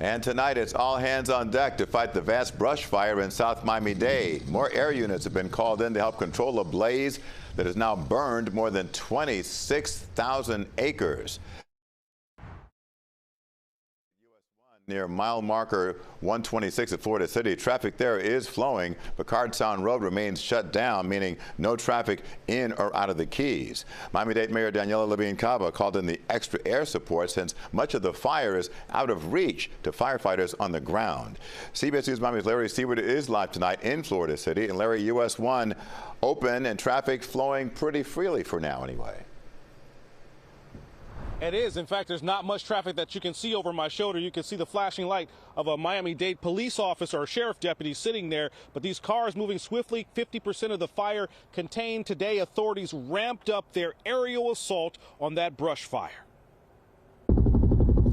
And tonight, it's all hands on deck to fight the vast brush fire in South Miami-Dade. More air units have been called in to help control a blaze that has now burned more than 26,000 acres. Near mile marker 126 at Florida City, traffic there is flowing, but Cardsound Road remains shut down, meaning no traffic in or out of the Keys. Miami-Dade Mayor Daniela Levine Cava called in the extra air support since much of the fire is out of reach to firefighters on the ground. CBS News Miami's Larry Seward is live tonight in Florida City, and Larry, US 1 open and traffic flowing pretty freely for now anyway. It is. In fact, there's not much traffic that you can see over my shoulder. You can see the flashing light of a Miami-Dade police officer or sheriff deputy sitting there. But these cars moving swiftly, 50% of the fire contained. Today, authorities ramped up their aerial assault on that brush fire.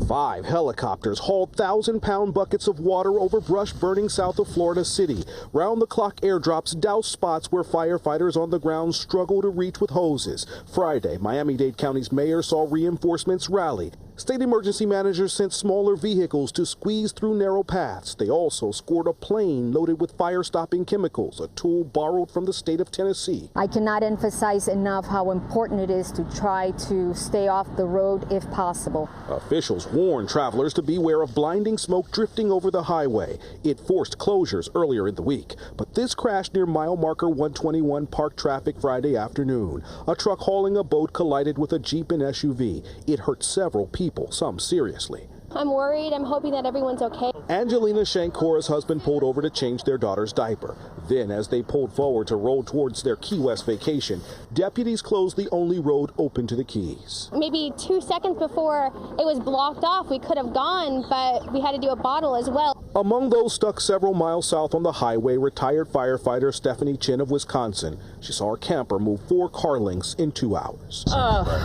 5 helicopters hauled 1,000-pound buckets of water over brush burning south of Florida City. Round-the-clock airdrops doused spots where firefighters on the ground struggle to reach with hoses. Friday, Miami-Dade County's mayor saw reinforcements rally. State emergency managers sent smaller vehicles to squeeze through narrow paths. They also scored a plane loaded with fire-stopping chemicals, a tool borrowed from the state of Tennessee. I cannot emphasize enough how important it is to try to stay off the road if possible. Officials warned travelers to beware of blinding smoke drifting over the highway. It forced closures earlier in the week. But this crash near mile marker 121 parked traffic Friday afternoon. A truck hauling a boat collided with a Jeep and SUV. It hurt several people, some seriously. I'm worried. I'm hoping that everyone's okay. Angelina Shankora's husband pulled over to change their daughter's diaper. Then, as they pulled forward to roll towards their Key West vacation, deputies closed the only road open to the Keys. Maybe 2 seconds before it was blocked off, we could have gone, but we had to do a bottle as well. Among those stuck several miles south on the highway, retired firefighter Stephanie Chin of Wisconsin. She saw her camper move 4 car lengths in 2 hours.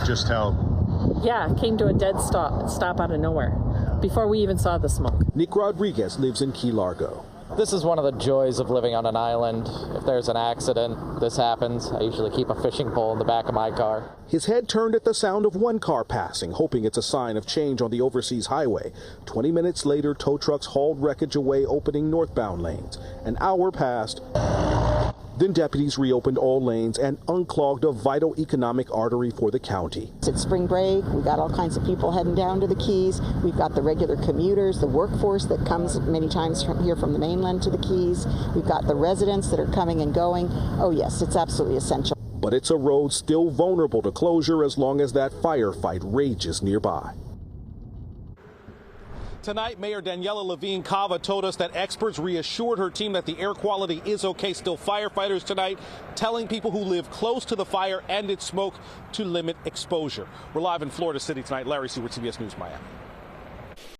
Just how? Yeah, came to a dead stop out of nowhere before we even saw the smoke. Nick Rodriguez lives in Key Largo. This is one of the joys of living on an island. If there's an accident, this happens. I usually keep a fishing pole in the back of my car. His head turned at the sound of one car passing, hoping it's a sign of change on the overseas highway. 20 minutes later, tow trucks hauled wreckage away, opening northbound lanes. An hour passed. Then deputies reopened all lanes and unclogged a vital economic artery for the county. It's spring break. We've got all kinds of people heading down to the Keys. We've got the regular commuters, the workforce that comes many times from here from the mainland to the Keys. We've got the residents that are coming and going. Oh yes, it's absolutely essential. But it's a road still vulnerable to closure as long as that firefight rages nearby. Tonight, Mayor Daniela Levine Cava told us that experts reassured her team that the air quality is okay. Still, firefighters tonight telling people who live close to the fire and its smoke to limit exposure. We're live in Florida City tonight. Larry Seward, CBS News, Miami.